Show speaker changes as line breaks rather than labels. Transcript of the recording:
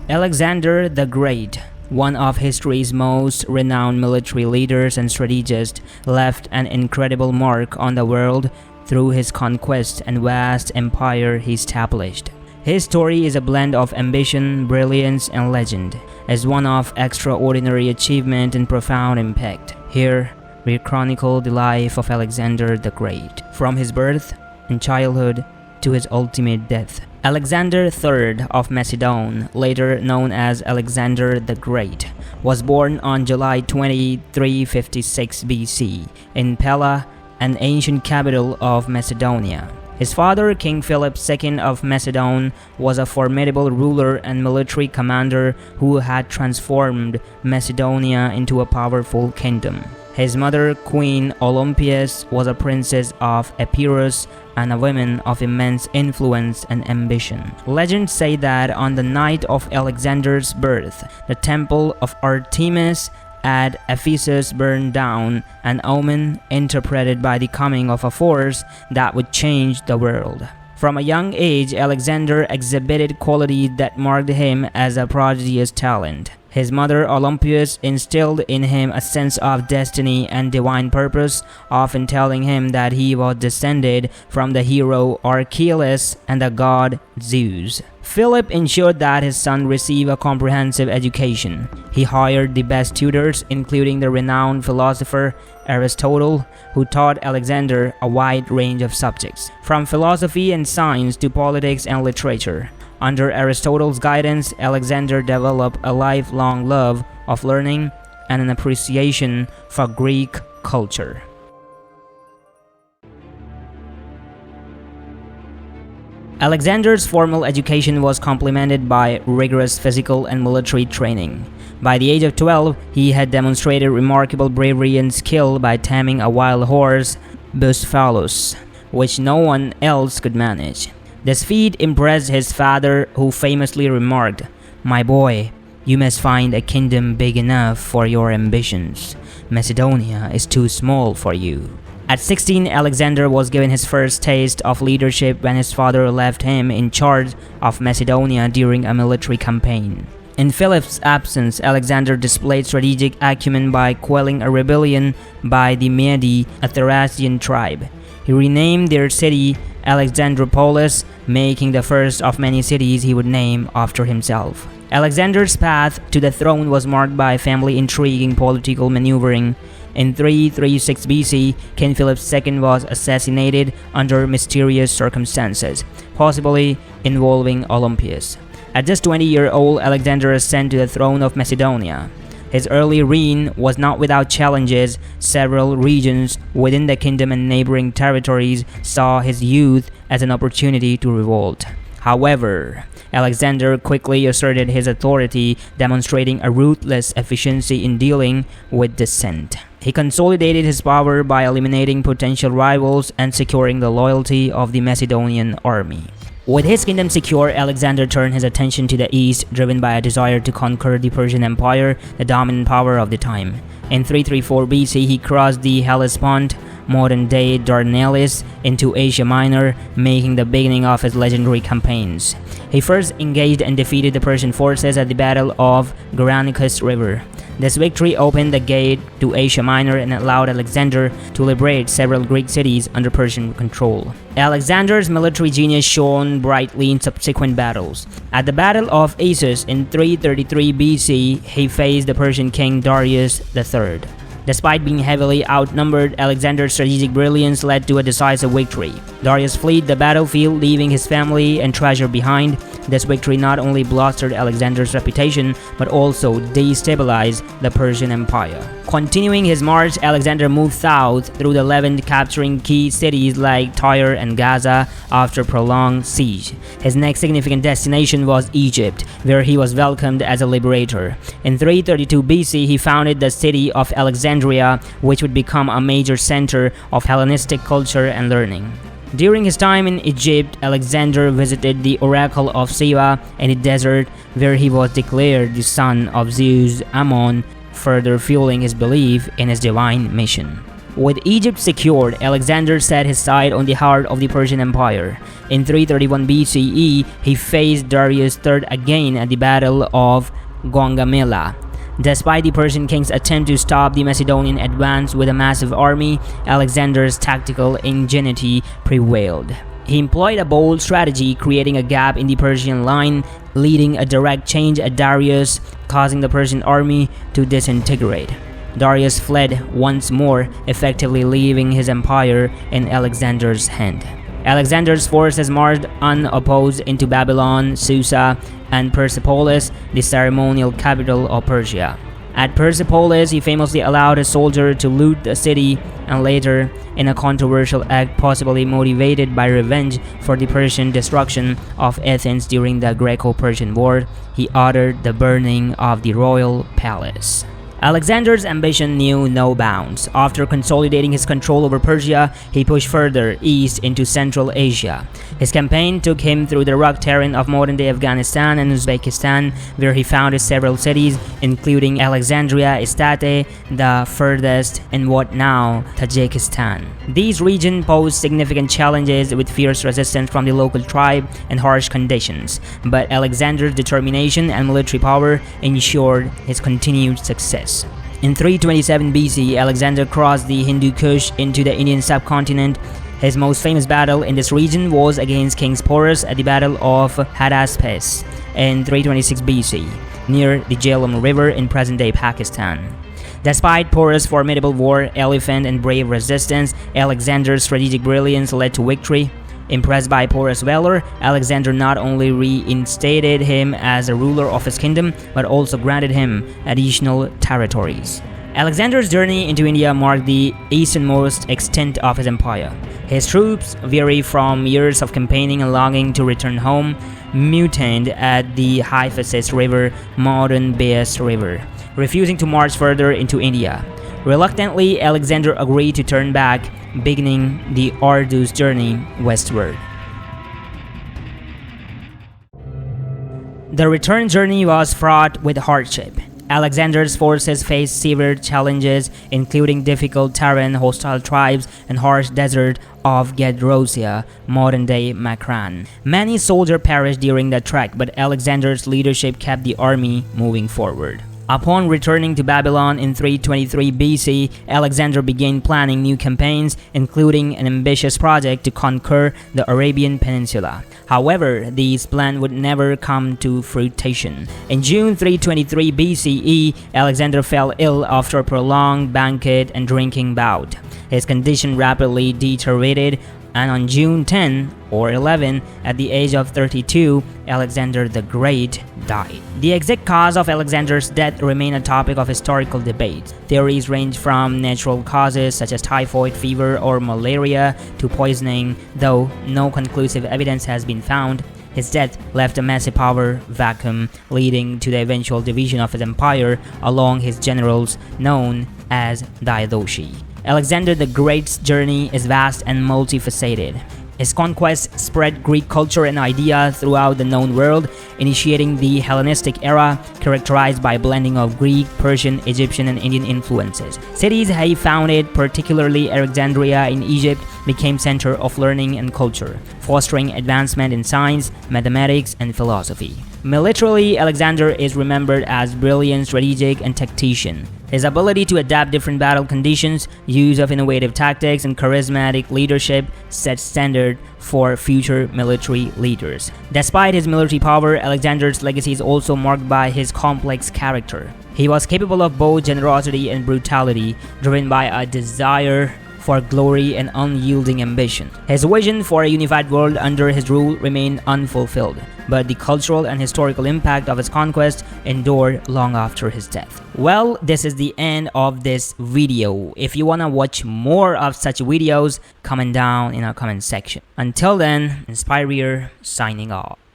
Alexander the Great, one of history's most renowned military leaders and strategists, left an incredible mark on the world through his conquests and vast empire he established. His story is a blend of ambition, brilliance, and legend, as one of extraordinary achievement and profound impact. Here, we chronicle the life of Alexander the Great, from his birth and childhood to his ultimate death. Alexander III of Macedon, later known as Alexander the Great, was born on July 20, 356 BC in Pella, an ancient capital of Macedonia. His father, King Philip II of Macedon, was a formidable ruler and military commander who had transformed Macedonia into a powerful kingdom. His mother, Queen Olympias, was a princess of Epirus and a woman of immense influence and ambition. Legends say that on the night of Alexander's birth, the temple of Artemis at Ephesus burned down, an omen interpreted by the coming of a force that would change the world. From a young age, Alexander exhibited qualities that marked him as a prodigious talent. His mother, Olympias, instilled in him a sense of destiny and divine purpose, often telling him that he was descended from the hero Achilles and the god Zeus. Philip ensured that his son receive a comprehensive education. He hired the best tutors, including the renowned philosopher Aristotle, who taught Alexander a wide range of subjects, from philosophy and science to politics and literature. Under Aristotle's guidance, Alexander developed a lifelong love of learning and an appreciation for Greek culture. Alexander's formal education was complemented by rigorous physical and military training. By the age of 12, he had demonstrated remarkable bravery and skill by taming a wild horse, Bucephalus, which no one else could manage. This feat impressed his father, who famously remarked, "My boy, you must find a kingdom big enough for your ambitions. Macedonia is too small for you." At 16, Alexander was given his first taste of leadership when his father left him in charge of Macedonia during a military campaign. In Philip's absence, Alexander displayed strategic acumen by quelling a rebellion by the Mede, a Thracian tribe. He renamed their city Alexandropolis, making the first of many cities he would name after himself. Alexander's path to the throne was marked by family intrigue and political maneuvering. In 336 BC, King Philip II was assassinated under mysterious circumstances, possibly involving Olympias. At just 20-year-old, Alexander ascended to the throne of Macedonia. His early reign was not without challenges. Several regions within the kingdom and neighboring territories saw his youth as an opportunity to revolt. However, Alexander quickly asserted his authority, demonstrating a ruthless efficiency in dealing with dissent. He consolidated his power by eliminating potential rivals and securing the loyalty of the Macedonian army. With his kingdom secure, Alexander turned his attention to the east, driven by a desire to conquer the Persian Empire, the dominant power of the time. In 334 BC, he crossed the Hellespont, modern-day Dardanelles, into Asia Minor, making the beginning of his legendary campaigns. He first engaged and defeated the Persian forces at the Battle of Granicus River. This victory opened the gate to Asia Minor and allowed Alexander to liberate several Greek cities under Persian control. Alexander's military genius shone brightly in subsequent battles. At the Battle of Assus in 333 BC, he faced the Persian king Darius III. Despite being heavily outnumbered, Alexander's strategic brilliance led to a decisive victory. Darius fled the battlefield, leaving his family and treasure behind. This victory not only bolstered Alexander's reputation, but also destabilized the Persian Empire. Continuing his march, Alexander moved south through the Levant, capturing key cities like Tyre and Gaza after prolonged siege. His next significant destination was Egypt, where he was welcomed as a liberator. In 332 BC, he founded the city of Alexandria, which would become a major center of Hellenistic culture and learning. During his time in Egypt, Alexander visited the oracle of Siva in the desert, where he was declared the son of Zeus Ammon, further fueling his belief in his divine mission. With Egypt secured, Alexander set his sight on the heart of the Persian Empire. In 331 BCE, he faced Darius III again at the Battle of Gaugamela. Despite the Persian king's attempt to stop the Macedonian advance with a massive army, Alexander's tactical ingenuity prevailed. He employed a bold strategy, creating a gap in the Persian line, leading a direct change at Darius, causing the Persian army to disintegrate. Darius fled once more, effectively leaving his empire in Alexander's hand. Alexander's forces marched unopposed into Babylon, Susa, and Persepolis, the ceremonial capital of Persia. At Persepolis, he famously allowed a soldier to loot the city, and later, in a controversial act possibly motivated by revenge for the Persian destruction of Athens during the Greco-Persian War, he ordered the burning of the royal palace. Alexander's ambition knew no bounds. After consolidating his control over Persia, he pushed further east into Central Asia. His campaign took him through the rugged terrain of modern-day Afghanistan and Uzbekistan, where he founded several cities, including Alexandria, Istate, the furthest in what now Tajikistan. These regions posed significant challenges with fierce resistance from the local tribe and harsh conditions, but Alexander's determination and military power ensured his continued success. In 327 BC, Alexander crossed the Hindu Kush into the Indian subcontinent. His most famous battle in this region was against King Porus at the Battle of Hydaspes in 326 BC, near the Jhelum River in present-day Pakistan. Despite Porus' formidable war elephant and brave resistance, Alexander's strategic brilliance led to victory. Impressed by Porus' valor, Alexander not only reinstated him as a ruler of his kingdom, but also granted him additional territories. Alexander's journey into India marked the easternmost extent of his empire. His troops, weary from years of campaigning and longing to return home, mutinied at the Hyphasis River, modern Beas River, refusing to march further into India. Reluctantly, Alexander agreed to turn back, beginning the arduous journey westward. The return journey was fraught with hardship. Alexander's forces faced severe challenges, including difficult terrain, hostile tribes, and harsh desert of Gedrosia, modern-day Makran. Many soldiers perished during the trek, but Alexander's leadership kept the army moving forward. Upon returning to Babylon in 323 BC, Alexander began planning new campaigns, including an ambitious project to conquer the Arabian Peninsula. However, these plans would never come to fruition. In June 323 BCE, Alexander fell ill after a prolonged banquet and drinking bout. His condition rapidly deteriorated, and on June 10 or 11, at the age of 32, Alexander the Great died. The exact cause of Alexander's death remained a topic of historical debate. Theories range from natural causes such as typhoid fever or malaria to poisoning, though no conclusive evidence has been found. His death left a massive power vacuum, leading to the eventual division of his empire along his generals known as Diadochi. Alexander the Great's journey is vast and multifaceted. His conquests spread Greek culture and ideas throughout the known world, initiating the Hellenistic era, characterized by a blending of Greek, Persian, Egyptian, and Indian influences. Cities he founded, particularly Alexandria in Egypt, became center of learning and culture, fostering advancement in science, mathematics, and philosophy. Militarily, Alexander is remembered as brilliant strategic and tactician. His ability to adapt different battle conditions, use of innovative tactics, and charismatic leadership set standard for future military leaders. Despite his military power, Alexander's legacy is also marked by his complex character. He was capable of both generosity and brutality, driven by a desire for glory and unyielding ambition. His vision for a unified world under his rule remained unfulfilled, but the cultural and historical impact of his conquest endured long after his death. Well, this is the end of this video. If you wanna watch more of such videos, comment down in our comment section. Until then, Inspire signing off.